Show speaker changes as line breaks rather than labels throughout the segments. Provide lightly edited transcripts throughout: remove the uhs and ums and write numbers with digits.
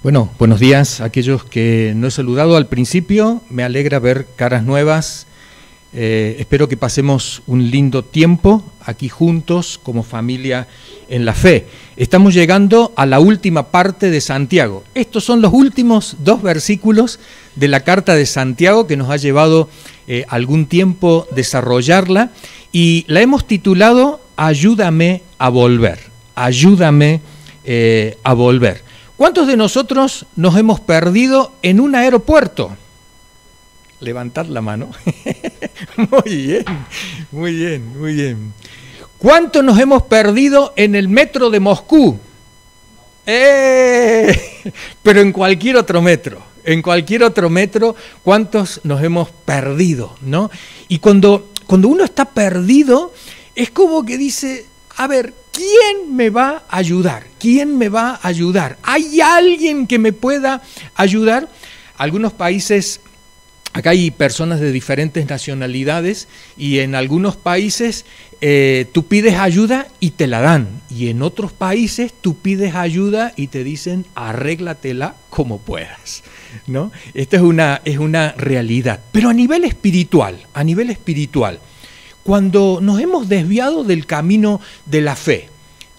Bueno, buenos días a aquellos que no he saludado al principio. Me alegra ver caras nuevas. Espero que pasemos un lindo tiempo aquí juntos como familia en la fe. Estamos llegando a la última parte de Santiago. Estos son los últimos 2 versículos de la carta de Santiago que nos ha llevado algún tiempo desarrollarla y la hemos titulado Ayúdame a volver. Ayúdame a volver. ¿Cuántos de nosotros nos hemos perdido en un aeropuerto? Levantad la mano. Muy bien, muy bien, muy bien. ¿Cuántos nos hemos perdido en el metro de Moscú? Pero en cualquier otro metro. En cualquier otro metro, ¿cuántos nos hemos perdido, no? Y cuando uno está perdido, es como que dice, a ver, ¿quién me va a ayudar? ¿Quién me va a ayudar? ¿Hay alguien que me pueda ayudar? Algunos países, acá hay personas de diferentes nacionalidades y en algunos países tú pides ayuda y te la dan. Y en otros países tú pides ayuda y te dicen arréglatela como puedas, ¿no? Esta es una realidad. Pero a nivel espiritual, cuando nos hemos desviado del camino de la fe,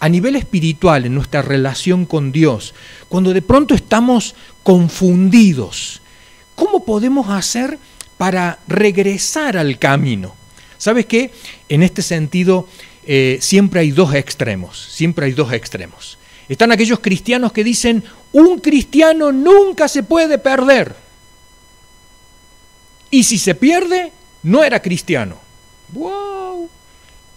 a nivel espiritual, en nuestra relación con Dios, cuando de pronto estamos confundidos, ¿cómo podemos hacer para regresar al camino? ¿Sabes qué? En este sentido, siempre hay dos extremos, Están aquellos cristianos que dicen, un cristiano nunca se puede perder. Y si se pierde, no era cristiano. ¡Wow!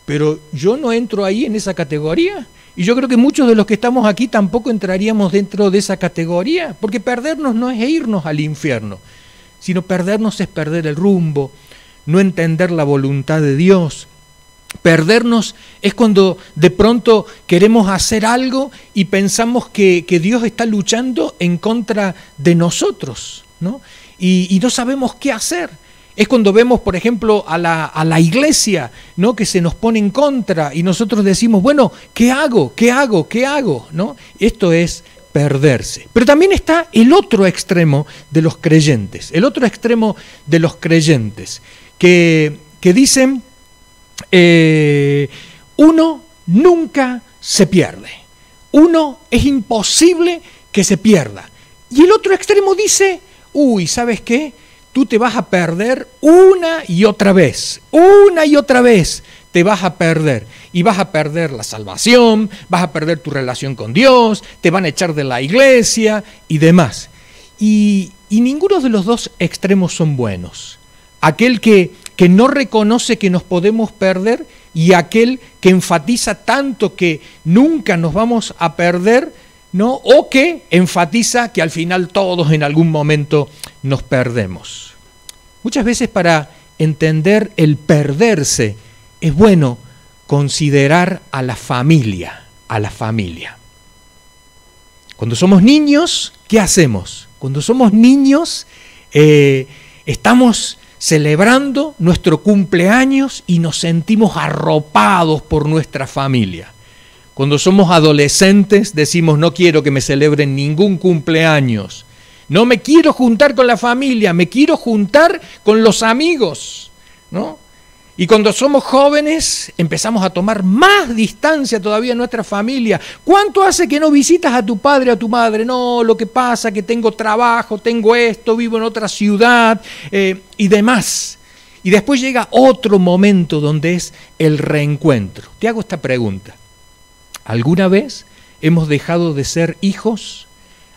Pero yo no entro ahí en esa categoría. Y yo creo que muchos de los que estamos aquí tampoco entraríamos dentro de esa categoría, porque perdernos no es irnos al infierno, sino perdernos es perder el rumbo, no entender la voluntad de Dios. Perdernos es cuando de pronto queremos hacer algo y pensamos que Dios está luchando en contra de nosotros, ¿no? Y no sabemos qué hacer. Es cuando vemos, por ejemplo, a la iglesia, ¿no? Que se nos pone en contra y nosotros decimos, bueno, ¿qué hago? ¿No? Esto es perderse. Pero también está el otro extremo de los creyentes, que dicen, uno nunca se pierde, uno es imposible que se pierda. Y el otro extremo dice, uy, ¿sabes qué? Tú te vas a perder una y otra vez te vas a perder. Y vas a perder la salvación, vas a perder tu relación con Dios, te van a echar de la iglesia y demás. Y ninguno de los dos extremos son buenos. Aquel que no reconoce que nos podemos perder y aquel que enfatiza tanto que nunca nos vamos a perder, ¿no? O que enfatiza que al final todos en algún momento nos perdemos. Muchas veces para entender el perderse es bueno considerar a la familia. Cuando somos niños, ¿qué hacemos? Cuando somos niños estamos celebrando nuestro cumpleaños y nos sentimos arropados por nuestra familia. Cuando somos adolescentes decimos, no quiero que me celebren ningún cumpleaños. No me quiero juntar con la familia, me quiero juntar con los amigos, ¿no? Y cuando somos jóvenes empezamos a tomar más distancia todavía de nuestra familia. ¿Cuánto hace que no visitas a tu padre o a tu madre? No, lo que pasa es que tengo trabajo, tengo esto, vivo en otra ciudad y demás. Y después llega otro momento donde es el reencuentro. Te hago esta pregunta. ¿Alguna vez hemos dejado de ser hijos?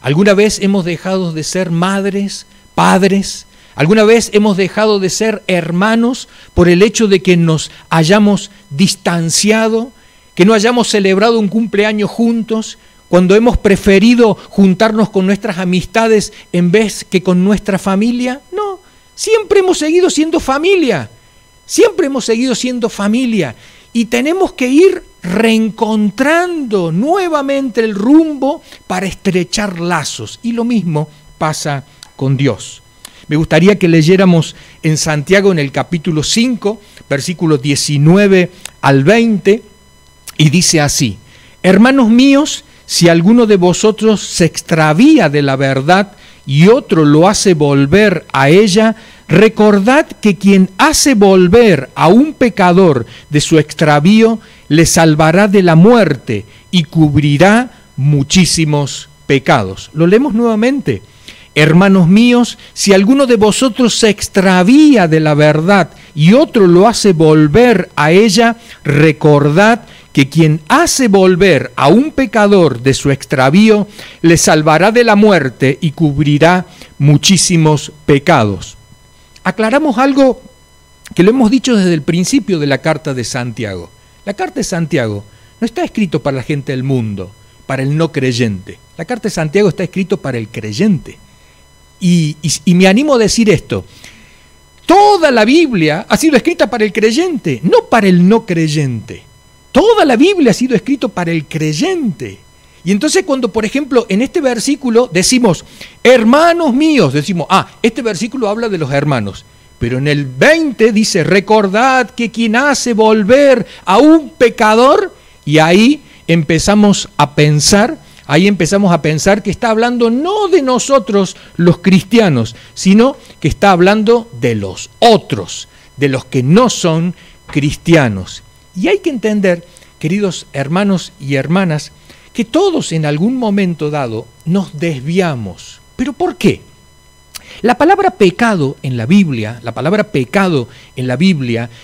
¿Alguna vez hemos dejado de ser madres, padres? ¿Alguna vez hemos dejado de ser hermanos por el hecho de que nos hayamos distanciado, que no hayamos celebrado un cumpleaños juntos, cuando hemos preferido juntarnos con nuestras amistades en vez que con nuestra familia? No, siempre hemos seguido siendo familia, y tenemos que ir reencontrando nuevamente el rumbo para estrechar lazos. Y lo mismo pasa con Dios. Me gustaría que leyéramos en Santiago en el capítulo 5, versículos 19 al 20, y dice así: Hermanos míos, si alguno de vosotros se extravía de la verdad y otro lo hace volver a ella, recordad que quien hace volver a un pecador de su extravío, le salvará de la muerte y cubrirá muchísimos pecados. Lo leemos nuevamente. Hermanos míos, si alguno de vosotros se extravía de la verdad y otro lo hace volver a ella, recordad que quien hace volver a un pecador de su extravío, le salvará de la muerte y cubrirá muchísimos pecados. Aclaramos algo que lo hemos dicho desde el principio de la carta de Santiago. La carta de Santiago no está escrito para la gente del mundo, para el no creyente. La carta de Santiago está escrito para el creyente. Y me animo a decir esto. Toda la Biblia ha sido escrita para el creyente, no para el no creyente. Toda la Biblia ha sido escrita para el creyente. Y entonces cuando, por ejemplo, en este versículo decimos, hermanos míos, decimos, este versículo habla de los hermanos. Pero en el 20 dice, recordad que quien hace volver a un pecador, y ahí empezamos a pensar que está hablando no de nosotros los cristianos, sino que está hablando de los otros, de los que no son cristianos. Y hay que entender, queridos hermanos y hermanas, que todos en algún momento dado nos desviamos. ¿Pero por qué? La palabra pecado en la Biblia,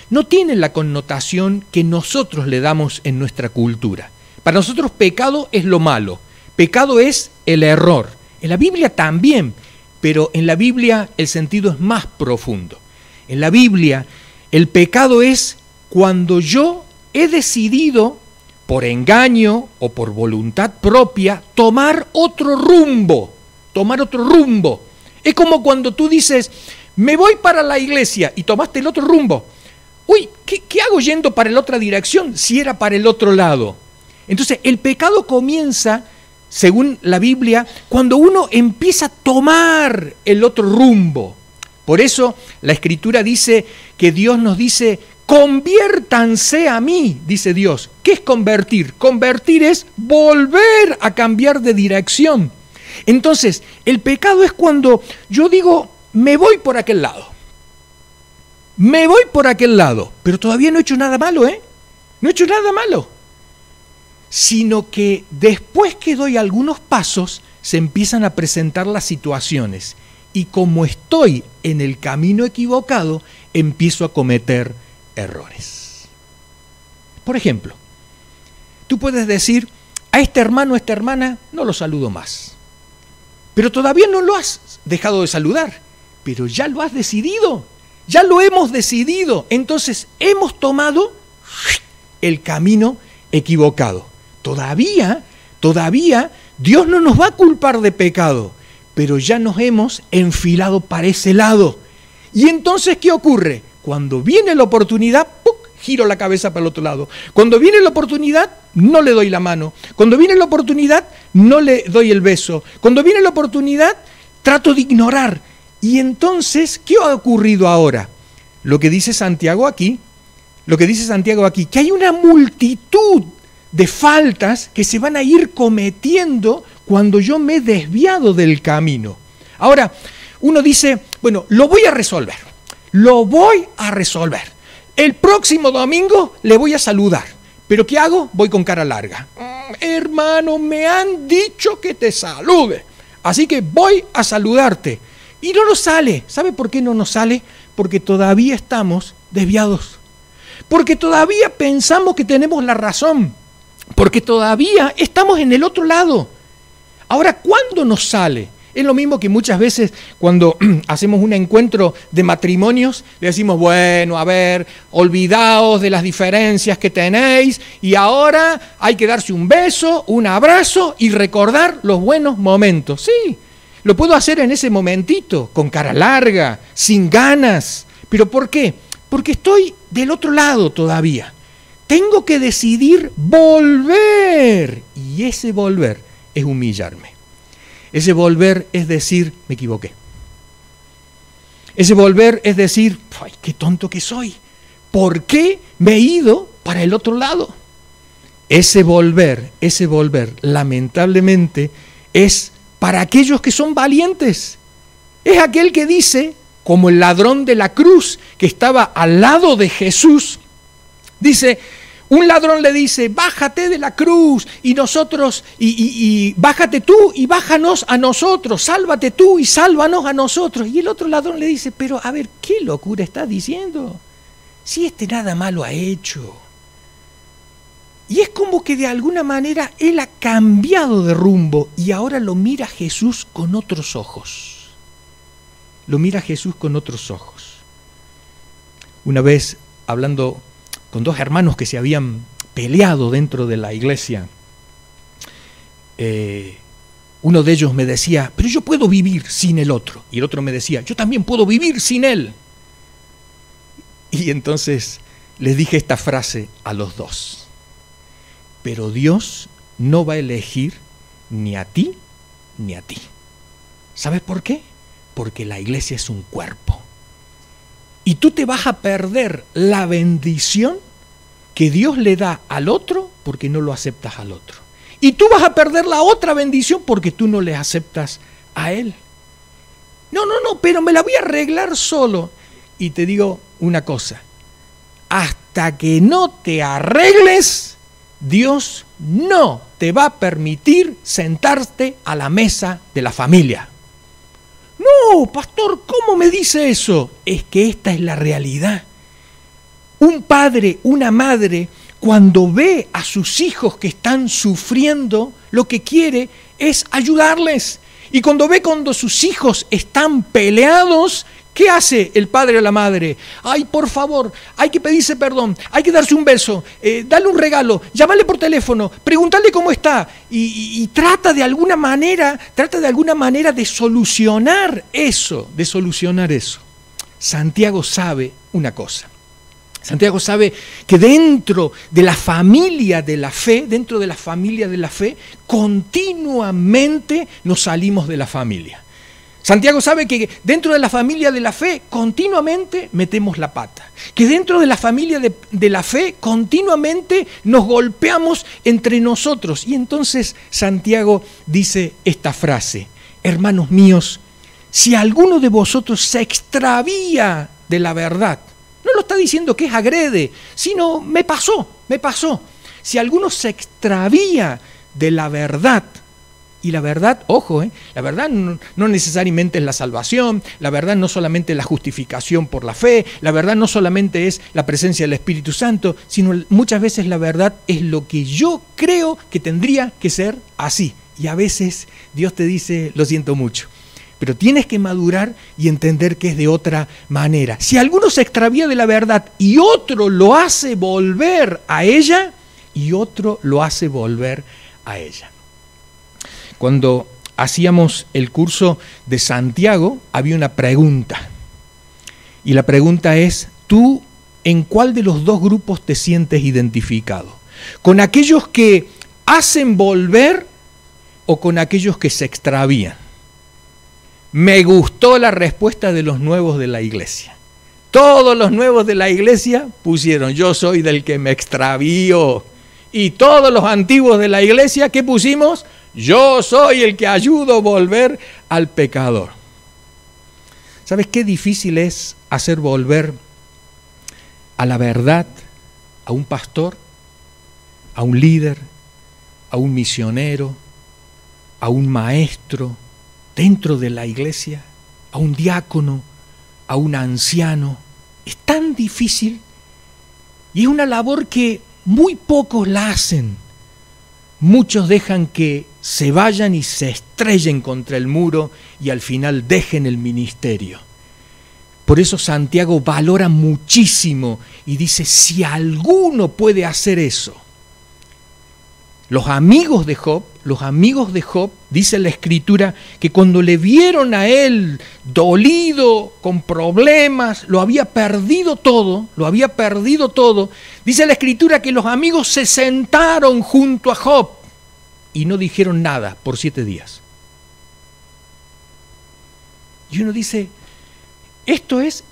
no tiene la connotación que nosotros le damos en nuestra cultura. Para nosotros pecado es lo malo, pecado es el error. En la Biblia también, pero en la Biblia el sentido es más profundo. En la Biblia el pecado es cuando yo he decidido, por engaño o por voluntad propia, tomar otro rumbo. Es como cuando tú dices, me voy para la iglesia y tomaste el otro rumbo. Uy, ¿qué hago yendo para la otra dirección si era para el otro lado? Entonces, el pecado comienza, según la Biblia, cuando uno empieza a tomar el otro rumbo. Por eso la Escritura dice que Dios nos dice, conviértanse a mí, dice Dios. ¿Qué es convertir? Convertir es volver a cambiar de dirección. Entonces, el pecado es cuando yo digo, me voy por aquel lado, pero todavía no he hecho nada malo, sino que después que doy algunos pasos, se empiezan a presentar las situaciones, y como estoy en el camino equivocado, empiezo a cometer errores. Por ejemplo, tú puedes decir, a este hermano, a esta hermana, no lo saludo más. Pero todavía no lo has dejado de saludar, pero ya lo has decidido, ya lo hemos decidido. Entonces hemos tomado el camino equivocado. Todavía Dios no nos va a culpar de pecado, pero ya nos hemos enfilado para ese lado. Y entonces, ¿qué ocurre? Cuando viene la oportunidad, ¡puc!, giro la cabeza para el otro lado. Cuando viene la oportunidad, no le doy la mano. Cuando viene la oportunidad, no le doy el beso. Cuando viene la oportunidad, trato de ignorar. Y entonces, ¿qué ha ocurrido ahora? Lo que dice Santiago aquí, que hay una multitud de faltas que se van a ir cometiendo cuando yo me he desviado del camino. Ahora, uno dice, bueno, lo voy a resolver. El próximo domingo le voy a saludar. ¿Pero qué hago? Voy con cara larga. Hermano, me han dicho que te salude, así que voy a saludarte. Y no nos sale. ¿Sabe por qué no nos sale? Porque todavía estamos desviados. Porque todavía pensamos que tenemos la razón. Porque todavía estamos en el otro lado. Ahora, ¿cuándo nos sale? Es lo mismo que muchas veces cuando hacemos un encuentro de matrimonios, le decimos, bueno, a ver, olvidaos de las diferencias que tenéis y ahora hay que darse un beso, un abrazo y recordar los buenos momentos. Sí, lo puedo hacer en ese momentito, con cara larga, sin ganas. ¿Pero por qué? Porque estoy del otro lado todavía. Tengo que decidir volver. Y ese volver es humillarme. Ese volver es decir, me equivoqué. Ese volver es decir, ¡ay, qué tonto que soy! ¿Por qué me he ido para el otro lado? ese volver, lamentablemente, es para aquellos que son valientes. Es aquel que dice, como el ladrón de la cruz que estaba al lado de Jesús, dice, un ladrón le dice, bájate de la cruz y nosotros, y bájate tú y bájanos a nosotros, sálvate tú y sálvanos a nosotros. Y el otro ladrón le dice, pero a ver, ¿qué locura estás diciendo? Si este nada malo ha hecho. Y es como que de alguna manera él ha cambiado de rumbo y ahora lo mira Jesús con otros ojos. Lo mira Jesús con otros ojos. Una vez, hablando con dos hermanos que se habían peleado dentro de la iglesia, uno de ellos me decía, pero yo puedo vivir sin el otro. Y el otro me decía, yo también puedo vivir sin él. Y entonces les dije esta frase a los dos. Pero Dios no va a elegir ni a ti ni a ti. ¿Sabes por qué? Porque la iglesia es un cuerpo. Y tú te vas a perder la bendición que Dios le da al otro porque no lo aceptas al otro. Y tú vas a perder la otra bendición porque tú no le aceptas a él. No, pero me la voy a arreglar solo. Y te digo una cosa, hasta que no te arregles, Dios no te va a permitir sentarte a la mesa de la familia. No, pastor, ¿cómo me dice eso? Es que esta es la realidad. Un padre, una madre, cuando ve a sus hijos que están sufriendo, lo que quiere es ayudarles. Y cuando sus hijos están peleados, ¿qué hace el padre o la madre? Ay, por favor, hay que pedirse perdón, hay que darse un beso, darle un regalo, llamarle por teléfono, preguntarle cómo está y trata de alguna manera de solucionar eso, Santiago sabe una cosa. Santiago sabe que dentro de la familia de la fe, continuamente nos salimos de la familia. Santiago sabe que dentro de la familia de la fe continuamente metemos la pata, que dentro de la familia de la fe continuamente nos golpeamos entre nosotros. Y entonces Santiago dice esta frase: hermanos míos, si alguno de vosotros se extravía de la verdad, no lo está diciendo que es agrede, sino me pasó. Si alguno se extravía de la verdad, y la verdad, ojo, la verdad no necesariamente es la salvación, la verdad no solamente es la justificación por la fe, la verdad no solamente es la presencia del Espíritu Santo, sino muchas veces la verdad es lo que yo creo que tendría que ser así. Y a veces Dios te dice, lo siento mucho, pero tienes que madurar y entender que es de otra manera. Si alguno se extravía de la verdad y otro lo hace volver a ella, Cuando hacíamos el curso de Santiago, había una pregunta. Y la pregunta es, ¿tú en cuál de los dos grupos te sientes identificado? ¿Con aquellos que hacen volver o con aquellos que se extravían? Me gustó la respuesta de los nuevos de la iglesia. Todos los nuevos de la iglesia pusieron, yo soy del que me extravío. Y todos los antiguos de la iglesia, ¿qué pusimos? Yo soy el que ayudo a volver al pecador. ¿Sabes qué difícil es hacer volver a la verdad a un pastor, a un líder, a un misionero, a un maestro dentro de la iglesia, a un diácono, a un anciano? Es tan difícil y es una labor que muy pocos la hacen. Muchos dejan que se vayan y se estrellen contra el muro y al final dejen el ministerio. Por eso Santiago valora muchísimo y dice, si alguno puede hacer eso. Los amigos de Job, dice la Escritura, que cuando le vieron a él dolido, con problemas, lo había perdido todo, dice la Escritura que los amigos se sentaron junto a Job y no dijeron nada por 7 días. Y uno dice, Esto es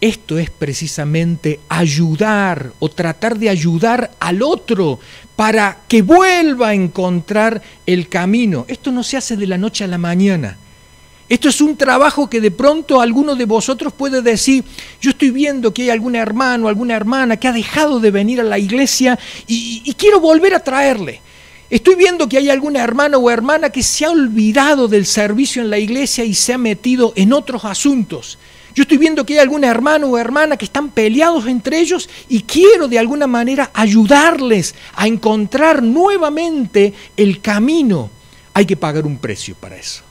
precisamente ayudar o tratar de ayudar al otro para que vuelva a encontrar el camino. Esto no se hace de la noche a la mañana. Esto es un trabajo que de pronto alguno de vosotros puede decir, yo estoy viendo que hay algún hermano o alguna hermana que ha dejado de venir a la iglesia y quiero volver a traerle. Estoy viendo que hay alguna hermana o hermana que se ha olvidado del servicio en la iglesia y se ha metido en otros asuntos. Yo estoy viendo que hay algún hermano o hermana que están peleados entre ellos y quiero de alguna manera ayudarles a encontrar nuevamente el camino. Hay que pagar un precio para eso.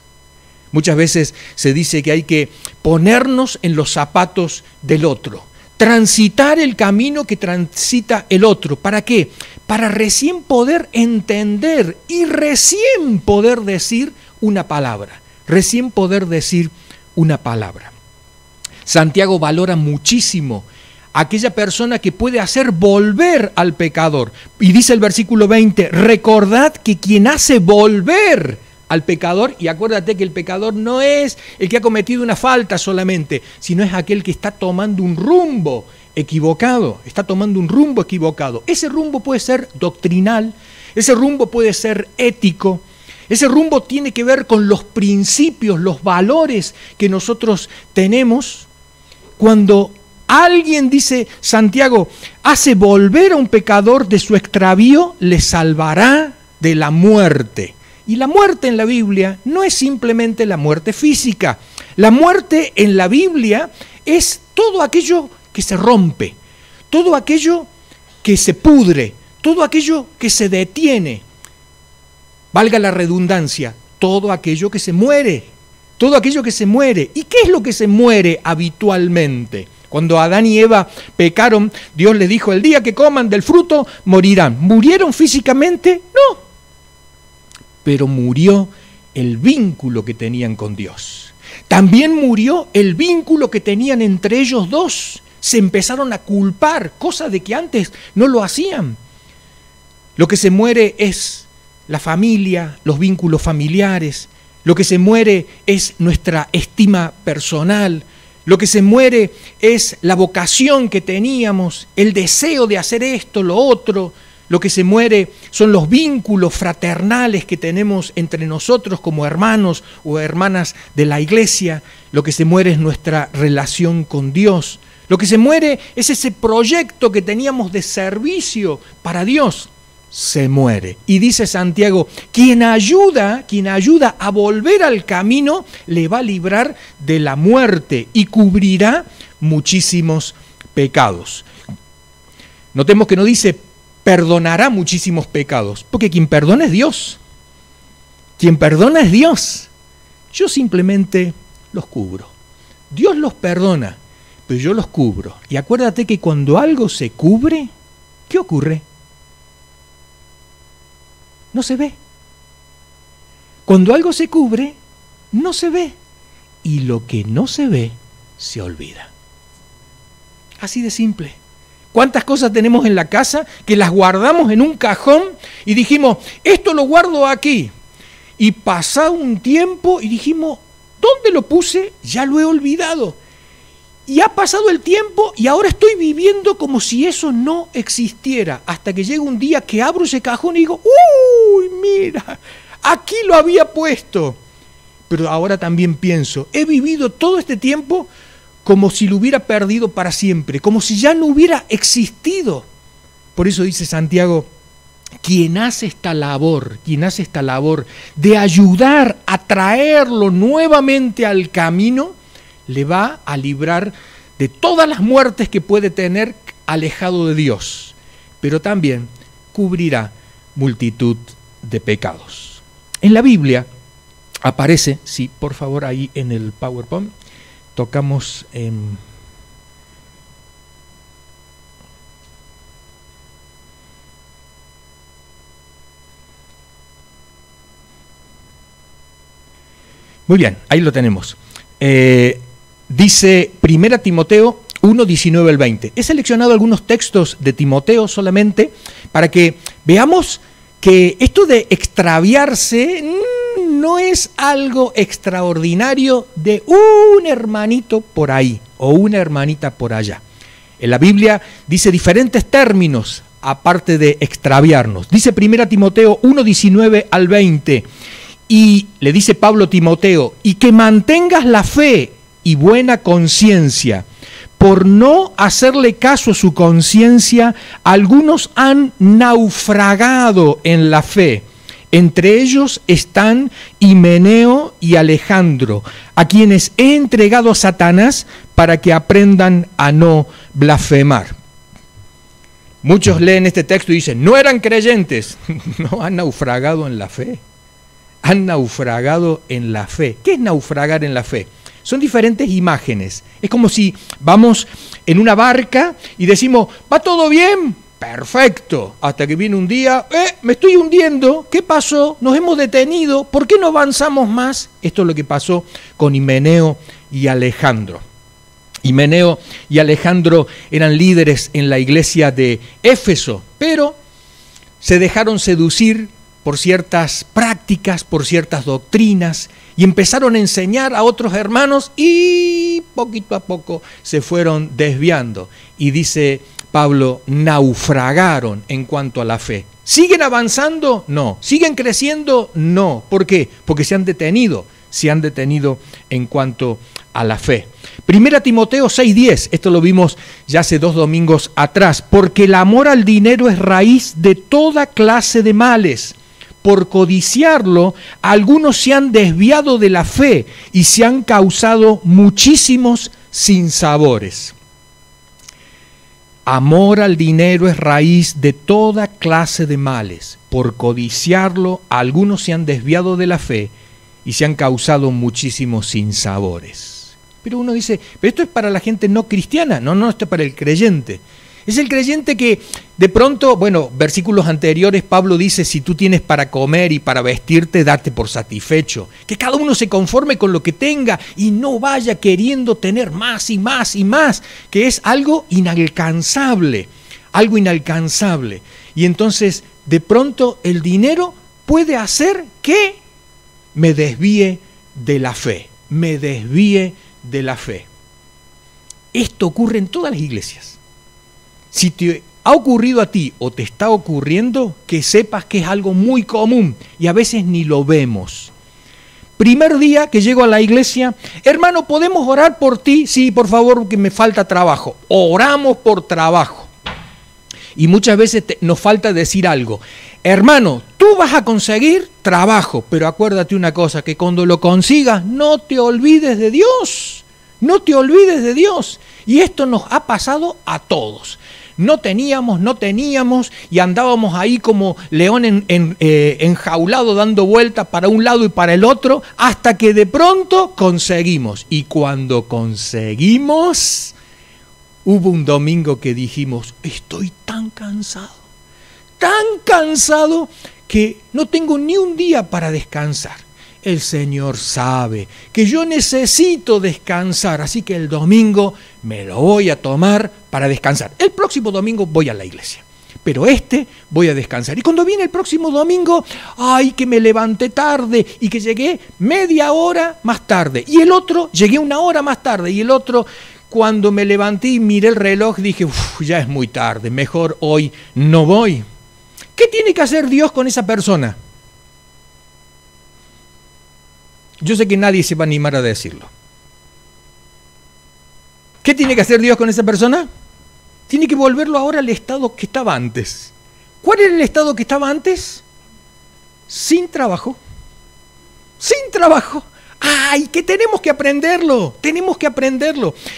Muchas veces se dice que hay que ponernos en los zapatos del otro, transitar el camino que transita el otro. ¿Para qué? Para recién poder entender y recién poder decir una palabra. Recién poder decir una palabra. Santiago valora muchísimo a aquella persona que puede hacer volver al pecador. Y dice el versículo 20, recordad que quien hace volver al pecador, y acuérdate que el pecador no es el que ha cometido una falta solamente, sino es aquel que está tomando un rumbo equivocado, está tomando un rumbo equivocado. Ese rumbo puede ser doctrinal, ese rumbo puede ser ético, ese rumbo tiene que ver con los principios, los valores que nosotros tenemos. Cuando alguien, dice Santiago, hace volver a un pecador de su extravío, le salvará de la muerte. Y la muerte en la Biblia no es simplemente la muerte física. La muerte en la Biblia es todo aquello que se rompe, todo aquello que se pudre, todo aquello que se detiene. Valga la redundancia, todo aquello que se muere. Todo aquello que se muere. ¿Y qué es lo que se muere habitualmente? Cuando Adán y Eva pecaron, Dios les dijo, el día que coman del fruto, morirán. ¿Murieron físicamente? No. Pero murió el vínculo que tenían con Dios. También murió el vínculo que tenían entre ellos dos. Se empezaron a culpar, cosa de que antes no lo hacían. Lo que se muere es la familia, los vínculos familiares. Lo que se muere es nuestra estima personal. Lo que se muere es la vocación que teníamos, el deseo de hacer esto, lo otro. Lo que se muere son los vínculos fraternales que tenemos entre nosotros como hermanos o hermanas de la iglesia. Lo que se muere es nuestra relación con Dios. Lo que se muere es ese proyecto que teníamos de servicio para Dios. Se muere. Y dice Santiago, quien ayuda a volver al camino, le va a librar de la muerte y cubrirá muchísimos pecados. Notemos que no dice perdonará muchísimos pecados, porque quien perdona es Dios. Quien perdona es Dios. Yo simplemente los cubro. Dios los perdona, pero yo los cubro. Y acuérdate que cuando algo se cubre, ¿qué ocurre? No se ve. Cuando algo se cubre, no se ve. Y lo que no se ve, se olvida. Así de simple. ¿Cuántas cosas tenemos en la casa que las guardamos en un cajón y dijimos, esto lo guardo aquí? Y pasado un tiempo y dijimos, ¿dónde lo puse? Ya lo he olvidado. Y ha pasado el tiempo y ahora estoy viviendo como si eso no existiera. Hasta que llega un día que abro ese cajón y digo, ¡uy, mira! Aquí lo había puesto. Pero ahora también pienso, he vivido todo este tiempo como si lo hubiera perdido para siempre, como si ya no hubiera existido. Por eso dice Santiago, quien hace esta labor de ayudar a traerlo nuevamente al camino, le va a librar de todas las muertes que puede tener alejado de Dios, pero también cubrirá multitud de pecados. En la Biblia aparece, sí, por favor, ahí en el PowerPoint, tocamos muy bien, ahí lo tenemos. Dice 1 Timoteo 1, 19 al 20. He seleccionado algunos textos de Timoteo solamente para que veamos que esto de extraviarse no es algo extraordinario de un hermanito por ahí o una hermanita por allá. En la Biblia dice diferentes términos, aparte de extraviarnos. Dice 1 Timoteo 1:19 al 20, y le dice Pablo a Timoteo, y que mantengas la fe y buena conciencia. Por no hacerle caso a su conciencia, algunos han naufragado en la fe. Entre ellos están Himeneo y Alejandro, a quienes he entregado a Satanás para que aprendan a no blasfemar. Muchos leen este texto y dicen, no eran creyentes. No, han naufragado en la fe. Han naufragado en la fe. ¿Qué es naufragar en la fe? Son diferentes imágenes. Es como si vamos en una barca y decimos, ¿va todo bien? Perfecto. Hasta que viene un día, me estoy hundiendo. ¿Qué pasó? Nos hemos detenido. ¿Por qué no avanzamos más? Esto es lo que pasó con Himeneo y Alejandro. Himeneo y Alejandro eran líderes en la iglesia de Éfeso, pero se dejaron seducir por ciertas prácticas, por ciertas doctrinas, y empezaron a enseñar a otros hermanos y poquito a poco se fueron desviando. Y dice Pablo, naufragaron en cuanto a la fe. ¿Siguen avanzando? No. ¿Siguen creciendo? No. ¿Por qué? Porque se han detenido en cuanto a la fe. 1 Timoteo 6:10, esto lo vimos ya hace 2 domingos atrás, porque el amor al dinero es raíz de toda clase de males. Por codiciarlo, algunos se han desviado de la fe y se han causado muchísimos sinsabores. Amor al dinero es raíz de toda clase de males. Por codiciarlo, algunos se han desviado de la fe y se han causado muchísimos sinsabores. Pero uno dice, pero esto es para la gente no cristiana. No, esto es para el creyente. Es el creyente que de pronto, bueno, versículos anteriores Pablo dice, si tú tienes para comer y para vestirte, date por satisfecho. Que cada uno se conforme con lo que tenga y no vaya queriendo tener más y más y más, que es algo inalcanzable, Y entonces, de pronto, el dinero puede hacer que me desvíe de la fe, Esto ocurre en todas las iglesias. Si te ha ocurrido a ti o te está ocurriendo, que sepas que es algo muy común y a veces ni lo vemos. Primer día que llego a la iglesia, hermano, ¿podemos orar por ti? Sí, por favor, que me falta trabajo. Oramos por trabajo. Y muchas veces nos falta decir algo. Hermano, tú vas a conseguir trabajo, pero acuérdate una cosa, que cuando lo consigas, no te olvides de Dios. Y esto nos ha pasado a todos. No teníamos y andábamos ahí como león enjaulado dando vueltas para un lado y para el otro hasta que de pronto conseguimos. Y cuando conseguimos, hubo un domingo que dijimos, estoy tan cansado que no tengo ni un día para descansar. El Señor sabe que yo necesito descansar, así que el domingo me lo voy a tomar para descansar. El próximo domingo voy a la iglesia, pero voy a descansar. Y cuando viene el próximo domingo, ¡ay, que me levanté tarde y que llegué media hora más tarde! Y el otro, llegué 1 hora más tarde. Y el otro, cuando me levanté y miré el reloj, dije, ya es muy tarde, mejor hoy no voy. ¿Qué tiene que hacer Dios con esa persona? Yo sé que nadie se va a animar a decirlo. ¿Qué tiene que hacer Dios con esa persona? Tiene que volverlo ahora al estado que estaba antes. ¿Cuál era el estado que estaba antes? Sin trabajo. ¡Ay, que tenemos que aprenderlo!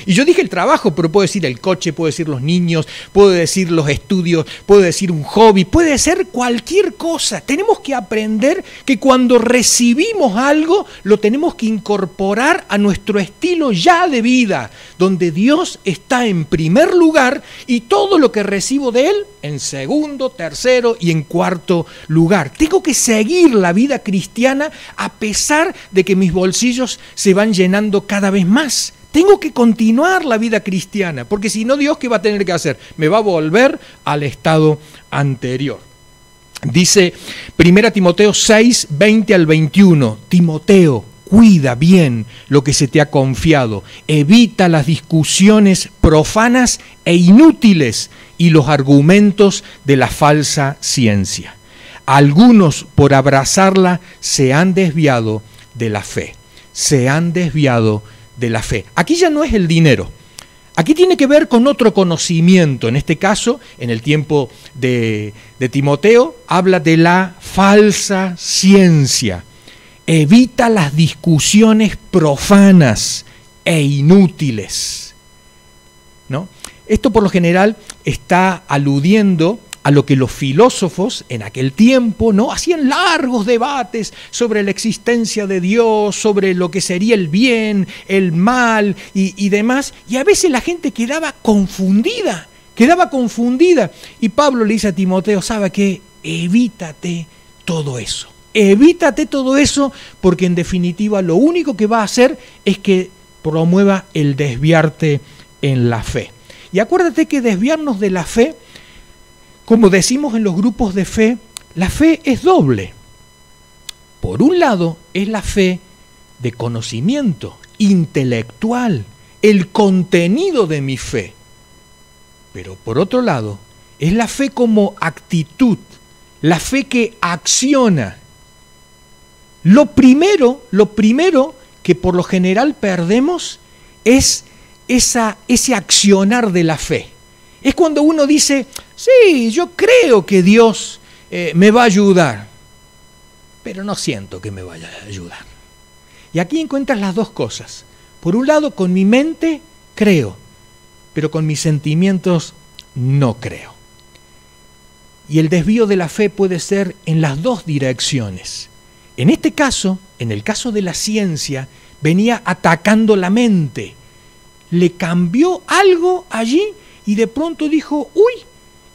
Y yo dije el trabajo, pero puedo decir el coche, puedo decir los niños, puedo decir los estudios, puedo decir un hobby, puede ser cualquier cosa. Tenemos que aprender que cuando recibimos algo, lo tenemos que incorporar a nuestro estilo ya de vida, donde Dios está en primer lugar y todo lo que recibo de Él en segundo, tercero y en cuarto lugar. Tengo que seguir la vida cristiana a pesar de que mis bolsillos se van llenando cada vez más. Tengo que continuar la vida cristiana, porque si no, Dios, ¿qué va a tener que hacer? Me va a volver al estado anterior. Dice 1 Timoteo 6, 20 al 21, Timoteo, cuida bien lo que se te ha confiado, evita las discusiones profanas e inútiles y los argumentos de la falsa ciencia. Algunos, por abrazarla, se han desviado de la fe. Se han desviado de la fe. Aquí ya no es el dinero. Aquí tiene que ver con otro conocimiento. En este caso, en el tiempo de Timoteo, habla de la falsa ciencia. Evita las discusiones profanas e inútiles, ¿no? Esto por lo general está aludiendo a lo que los filósofos en aquel tiempo, ¿no?, hacían largos debates sobre la existencia de Dios, sobre lo que sería el bien, el mal y demás, y a veces la gente quedaba confundida. Y Pablo le dice a Timoteo, ¿sabe qué? Evítate todo eso. Evítate todo eso, porque en definitiva lo único que va a hacer es que promueva el desviarte en la fe. Y acuérdate que desviarnos de la fe, como decimos en los grupos de fe, la fe es doble. Por un lado es la fe de conocimiento intelectual, el contenido de mi fe. Pero por otro lado es la fe como actitud, la fe que acciona. Lo primero que por lo general perdemos es ese accionar de la fe. Es cuando uno dice, sí, yo creo que Dios me va a ayudar, pero no siento que me vaya a ayudar. Y aquí encuentras las dos cosas. Por un lado, con mi mente creo, pero con mis sentimientos no creo. Y el desvío de la fe puede ser en las dos direcciones. En este caso, en el caso de la ciencia, venía atacando la mente. Le cambió algo allí y de pronto dijo, uy,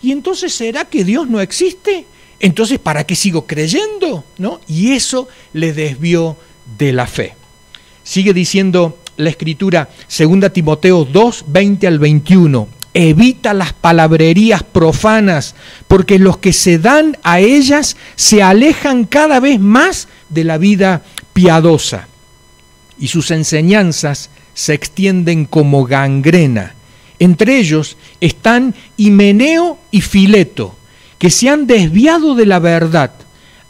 ¿y entonces será que Dios no existe? Entonces, ¿para qué sigo creyendo? ¿No? Y eso le desvió de la fe. Sigue diciendo la Escritura, 2 Timoteo 2, 20 al 21, evita las palabrerías profanas, porque los que se dan a ellas se alejan cada vez más de la vida piadosa, y sus enseñanzas se extienden como gangrena. Entre ellos están Himeneo y Fileto, que se han desviado de la verdad.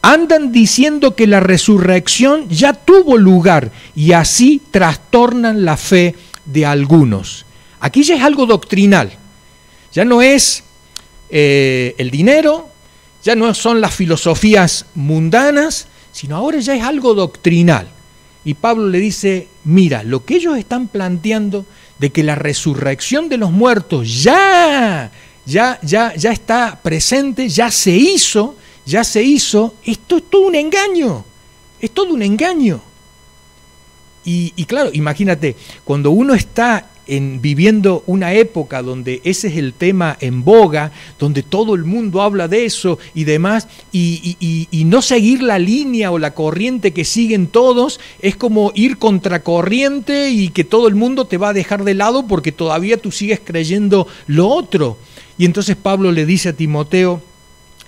Andan diciendo que la resurrección ya tuvo lugar y así trastornan la fe de algunos. Aquí ya es algo doctrinal. Ya no es el dinero, ya no son las filosofías mundanas, sino ahora ya es algo doctrinal. Y Pablo le dice, mira, lo que ellos están planteando de que la resurrección de los muertos ya está presente, ya se hizo, esto es todo un engaño, es todo un engaño. Y claro, imagínate, cuando uno está viviendo una época donde ese es el tema en boga, donde todo el mundo habla de eso y demás, y no seguir la línea o la corriente que siguen todos, es como ir contracorriente y que todo el mundo te va a dejar de lado porque todavía tú sigues creyendo lo otro. Y entonces Pablo le dice a Timoteo,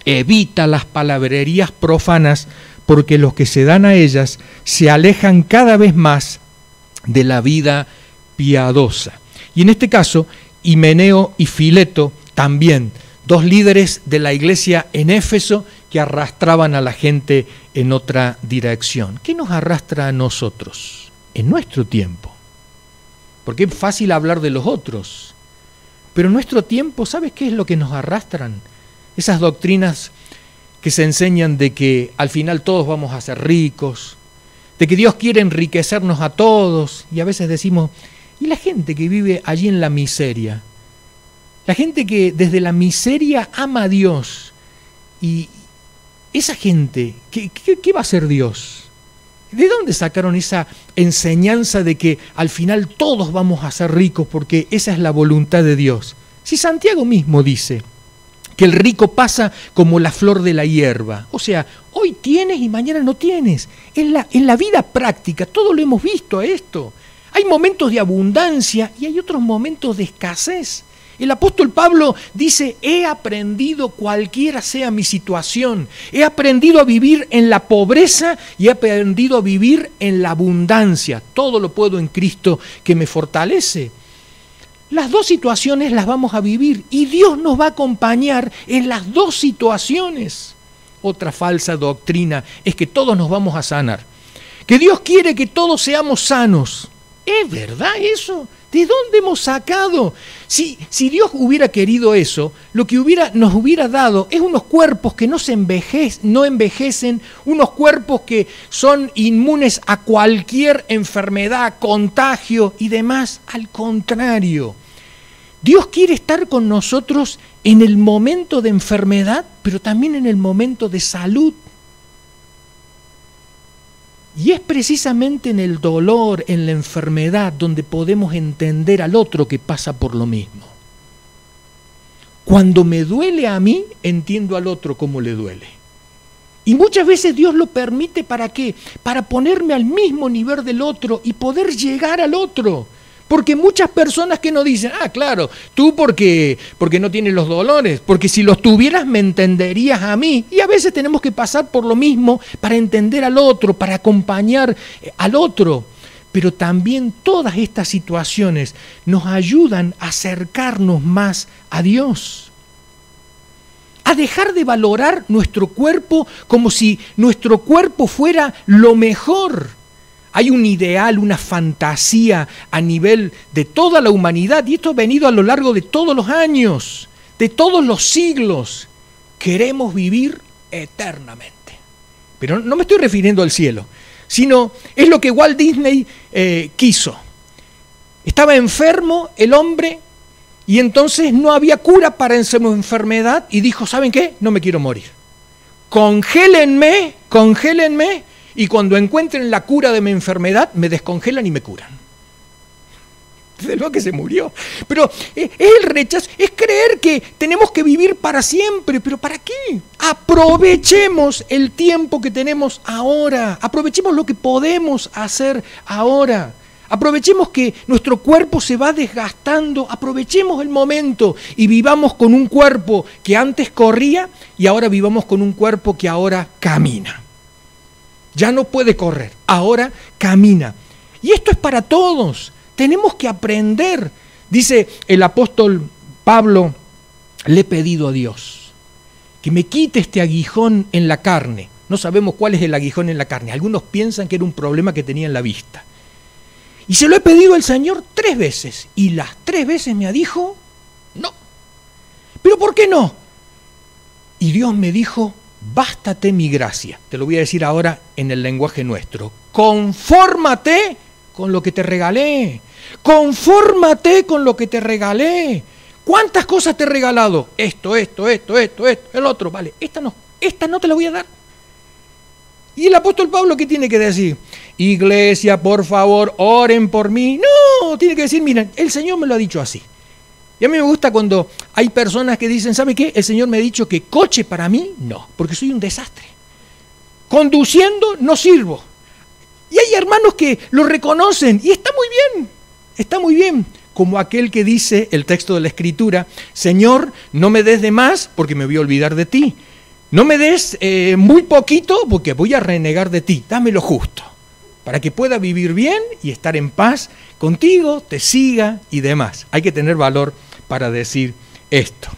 evita las palabrerías profanas, porque los que se dan a ellas se alejan cada vez más de la vida piadosa. Y en este caso, Himeneo y Fileto también, dos líderes de la iglesia en Éfeso que arrastraban a la gente en otra dirección. ¿Qué nos arrastra a nosotros en nuestro tiempo? Porque es fácil hablar de los otros, pero en nuestro tiempo, ¿sabes qué es lo que nos arrastran? Esas doctrinas que se enseñan de que al final todos vamos a ser ricos, de que Dios quiere enriquecernos a todos, y a veces decimos, ¿y la gente que vive allí en la miseria? La gente que desde la miseria ama a Dios, y esa gente, ¿qué va a hacer Dios? ¿De dónde sacaron esa enseñanza de que al final todos vamos a ser ricos porque esa es la voluntad de Dios? Si Santiago mismo dice que el rico pasa como la flor de la hierba. O sea, hoy tienes y mañana no tienes. En la vida práctica, todo lo hemos visto esto. Hay momentos de abundancia y hay otros momentos de escasez. El apóstol Pablo dice, he aprendido cualquiera sea mi situación, he aprendido a vivir en la pobreza y he aprendido a vivir en la abundancia. Todo lo puedo en Cristo que me fortalece. Las dos situaciones las vamos a vivir y Dios nos va a acompañar en las dos situaciones. Otra falsa doctrina es que todos nos vamos a sanar, que Dios quiere que todos seamos sanos. ¿Es verdad eso? ¿De dónde hemos sacado? Si Dios hubiera querido eso, lo que nos hubiera dado es unos cuerpos que no envejecen, unos cuerpos que son inmunes a cualquier enfermedad, contagio y demás. Al contrario, Dios quiere estar con nosotros en el momento de enfermedad, pero también en el momento de salud. Y es precisamente en el dolor, en la enfermedad, donde podemos entender al otro que pasa por lo mismo. Cuando me duele a mí, entiendo al otro cómo le duele. Y muchas veces Dios lo permite, ¿para qué? Para ponerme al mismo nivel del otro y poder llegar al otro. Porque muchas personas que nos dicen, claro, tú porque no tienes los dolores, porque si los tuvieras me entenderías a mí. Y a veces tenemos que pasar por lo mismo para entender al otro, para acompañar al otro. Pero también todas estas situaciones nos ayudan a acercarnos más a Dios. A dejar de valorar nuestro cuerpo como si nuestro cuerpo fuera lo mejor. Hay un ideal, una fantasía a nivel de toda la humanidad, y esto ha venido a lo largo de todos los años, de todos los siglos. Queremos vivir eternamente. Pero no me estoy refiriendo al cielo, sino es lo que Walt Disney quiso. Estaba enfermo el hombre y entonces no había cura para su enfermedad y dijo, ¿saben qué? No me quiero morir. Congélenme. Y cuando encuentren la cura de mi enfermedad, me descongelan y me curan. De lo que se murió. Pero es el rechazo, es creer que tenemos que vivir para siempre. ¿Pero para qué? Aprovechemos el tiempo que tenemos ahora. Aprovechemos lo que podemos hacer ahora. Aprovechemos que nuestro cuerpo se va desgastando. Aprovechemos el momento y vivamos con un cuerpo que antes corría y ahora vivamos con un cuerpo que ahora camina. Ya no puede correr, ahora camina. Y esto es para todos. Tenemos que aprender. Dice el apóstol Pablo, le he pedido a Dios que me quite este aguijón en la carne. No sabemos cuál es el aguijón en la carne. Algunos piensan que era un problema que tenía en la vista. Y se lo he pedido al Señor 3 veces. Y las 3 veces me dijo, no. ¿Pero por qué no? Y Dios me dijo, bástate mi gracia. Te lo voy a decir ahora en el lenguaje nuestro. Confórmate con lo que te regalé. Confórmate con lo que te regalé. ¿Cuántas cosas te he regalado? Esto, el otro. Vale, esta no te la voy a dar. ¿Y el apóstol Pablo qué tiene que decir? Iglesia, por favor, oren por mí. No, tiene que decir, miren, el Señor me lo ha dicho así. Y a mí me gusta cuando hay personas que dicen, ¿sabe qué? El Señor me ha dicho que coche para mí, no, porque soy un desastre. Conduciendo no sirvo. Y hay hermanos que lo reconocen y está muy bien. Como aquel que dice el texto de la Escritura, Señor, no me des de más porque me voy a olvidar de ti. No me des muy poquito porque voy a renegar de ti. Dame lo justo para que pueda vivir bien y estar en paz contigo, te siga y demás. Hay que tener valor para decir esto.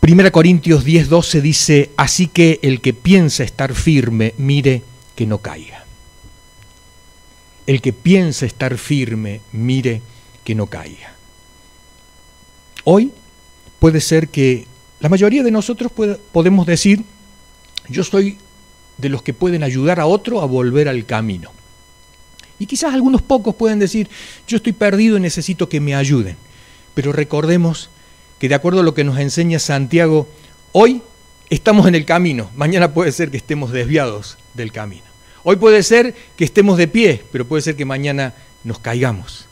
1 Corintios 10:12 dice, así que el que piensa estar firme, mire que no caiga. El que piensa estar firme, mire que no caiga. Hoy puede ser que la mayoría de nosotros podemos decir, yo soy de los que pueden ayudar a otro a volver al camino. Y quizás algunos pocos pueden decir, yo estoy perdido y necesito que me ayuden. Pero recordemos que de acuerdo a lo que nos enseña Santiago, hoy estamos en el camino, mañana puede ser que estemos desviados del camino. Hoy puede ser que estemos de pie, pero puede ser que mañana nos caigamos.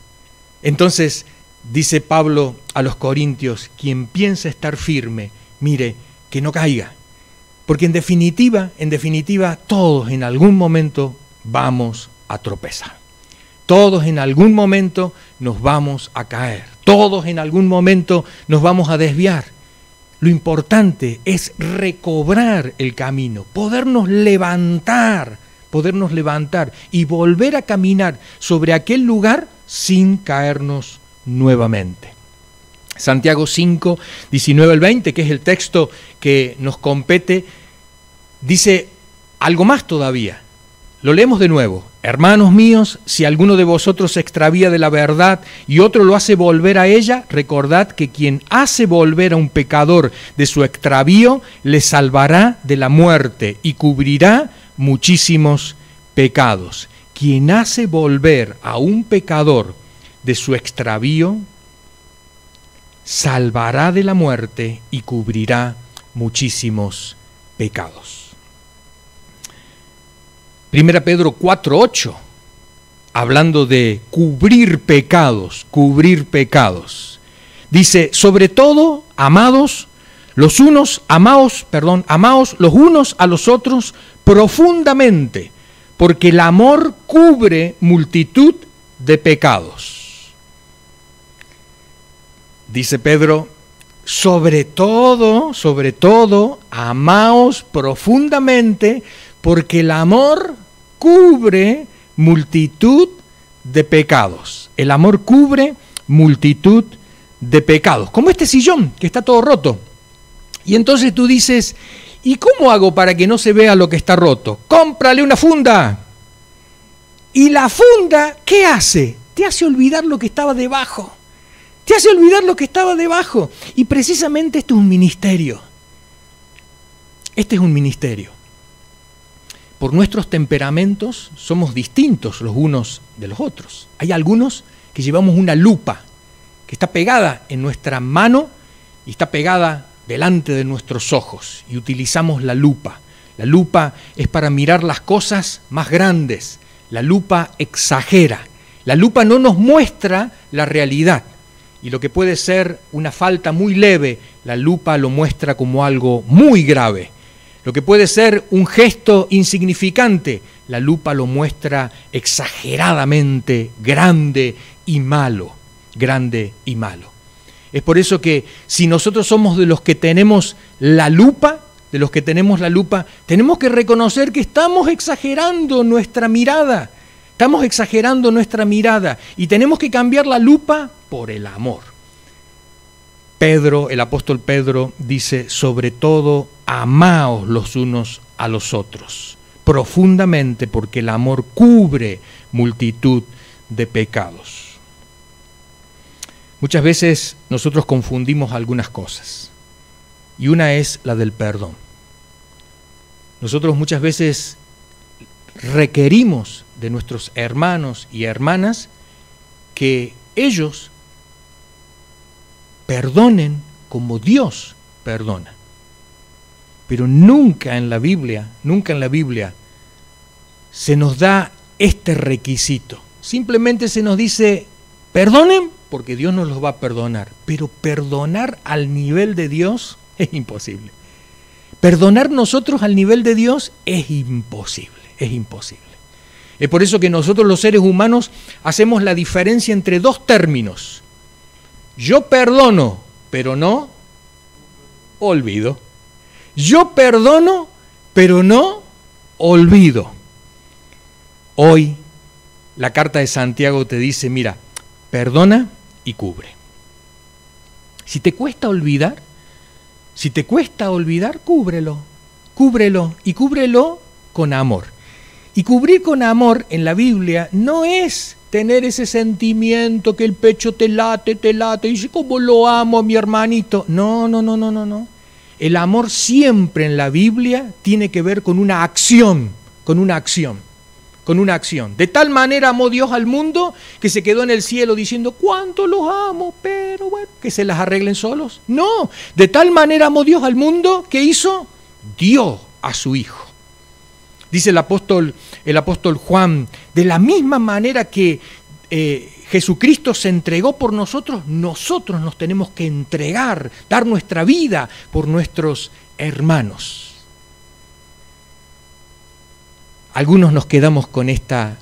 Entonces, dice Pablo a los Corintios, quien piensa estar firme, mire que no caiga. Porque en definitiva, todos en algún momento vamos a tropezar. Todos en algún momento nos vamos a caer. Todos en algún momento nos vamos a desviar. Lo importante es recobrar el camino, podernos levantar y volver a caminar sobre aquel lugar sin caernos nuevamente. Santiago 5, 19 al 20, que es el texto que nos compete, dice algo más todavía. Lo leemos de nuevo. Hermanos míos, si alguno de vosotros se extravía de la verdad y otro lo hace volver a ella, recordad que quien hace volver a un pecador de su extravío, le salvará de la muerte y cubrirá muchísimos pecados. Quien hace volver a un pecador de su extravío, salvará de la muerte y cubrirá muchísimos pecados. 1 Pedro 4:8, hablando de cubrir pecados. Dice, sobre todo, amaos los unos a los otros profundamente, porque el amor cubre multitud de pecados. Dice Pedro, sobre todo, amaos profundamente, porque el amor cubre multitud de pecados. El amor cubre multitud de pecados. Como este sillón que está todo roto. Y entonces tú dices, ¿y cómo hago para que no se vea lo que está roto? ¡Cómprale una funda! ¿Y la funda qué hace? Te hace olvidar lo que estaba debajo. Y precisamente este es un ministerio. Por nuestros temperamentos somos distintos los unos de los otros. Hay algunos que llevamos una lupa que está pegada en nuestra mano y está pegada delante de nuestros ojos y utilizamos la lupa. La lupa es para mirar las cosas más grandes. La lupa exagera. La lupa no nos muestra la realidad. Y lo que puede ser una falta muy leve, la lupa lo muestra como algo muy grave. Lo que puede ser un gesto insignificante, la lupa lo muestra exageradamente grande y malo. Es por eso que si nosotros somos de los que tenemos la lupa, tenemos que reconocer que estamos exagerando nuestra mirada. Y tenemos que cambiar la lupa por el amor. El apóstol Pedro dice, sobre todo, amaos los unos a los otros, profundamente, porque el amor cubre multitud de pecados. Muchas veces nosotros confundimos algunas cosas, y una es la del perdón. Nosotros muchas veces requerimos de nuestros hermanos y hermanas que ellos perdonen como Dios perdona. Pero nunca en la Biblia se nos da este requisito. Simplemente se nos dice, perdonen porque Dios nos los va a perdonar. Pero perdonar al nivel de Dios es imposible. Perdonar nosotros al nivel de Dios es imposible. Es por eso que nosotros los seres humanos hacemos la diferencia entre dos términos. Yo perdono, pero no olvido. Yo perdono, pero no olvido. Hoy la carta de Santiago te dice, mira, perdona y cubre. Si te cuesta olvidar, cúbrelo y cúbrelo con amor. Y cubrir con amor en la Biblia no es tener ese sentimiento que el pecho te late, y dice, ¿cómo lo amo a mi hermanito? No. El amor siempre en la Biblia tiene que ver con una acción. De tal manera amó Dios al mundo que se quedó en el cielo diciendo, ¿cuánto los amo? Pero bueno, que se las arreglen solos. No, de tal manera amó Dios al mundo que hizo, dio a su Hijo. Dice el apóstol Juan, de la misma manera que Jesucristo se entregó por nosotros, nosotros nos tenemos que entregar, dar nuestra vida por nuestros hermanos. Algunos nos quedamos con esta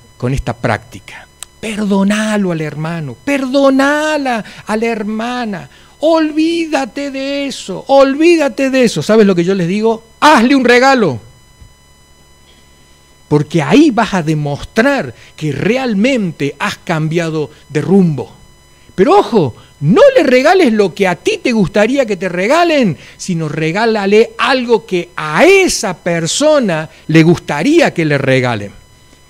práctica. perdonalo al hermano, perdonala a la hermana, olvídate de eso, olvídate de eso. ¿Sabes lo que yo les digo? Hazle un regalo. Porque ahí vas a demostrar que realmente has cambiado de rumbo. Pero ojo, no le regales lo que a ti te gustaría que te regalen, sino regálale algo que a esa persona le gustaría que le regalen.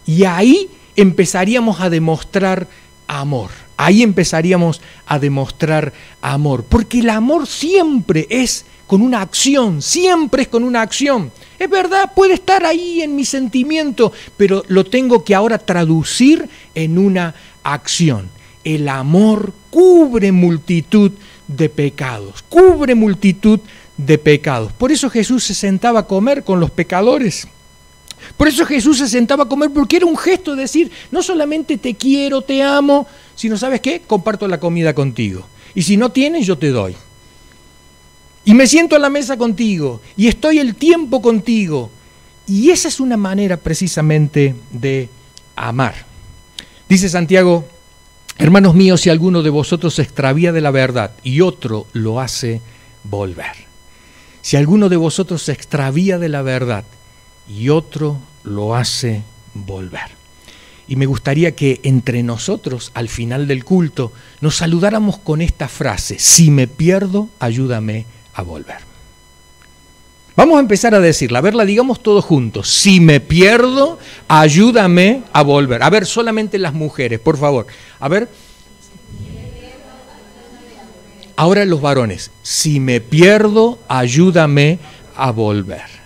Y ahí empezaríamos a demostrar amor. Ahí empezaríamos a demostrar amor. Porque el amor siempre es con una acción, siempre es con una acción. Es verdad, puede estar ahí en mi sentimiento, pero lo tengo que ahora traducir en una acción. El amor cubre multitud de pecados, cubre multitud de pecados. Por eso Jesús se sentaba a comer con los pecadores. Por eso Jesús se sentaba a comer, porque era un gesto de decir, no solamente te quiero, te amo, sino, ¿sabes qué? Comparto la comida contigo. Y si no tienes, yo te doy. Y me siento a la mesa contigo, y estoy el tiempo contigo. Y esa es una manera precisamente de amar. Dice Santiago, hermanos míos, si alguno de vosotros se extravía de la verdad y otro lo hace volver. Si alguno de vosotros se extravía de la verdad y otro lo hace volver. Y me gustaría que entre nosotros, al final del culto, nos saludáramos con esta frase: si me pierdo, ayúdame a volver. Vamos a empezar a decirla, a ver, la digamos todos juntos. Si me pierdo, ayúdame a volver. A ver, solamente las mujeres, por favor. A ver. Ahora los varones. Si me pierdo, ayúdame a volver.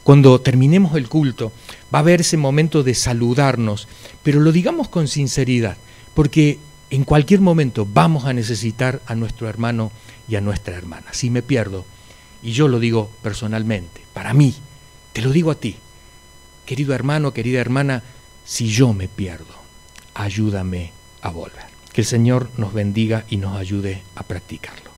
Cuando terminemos el culto, va a haber ese momento de saludarnos, pero lo digamos con sinceridad, porque en cualquier momento vamos a necesitar a nuestro hermano y a nuestra hermana. Si me pierdo, y yo lo digo personalmente, para mí, te lo digo a ti, querido hermano, querida hermana, si yo me pierdo, ayúdame a volver. Que el Señor nos bendiga y nos ayude a practicarlo.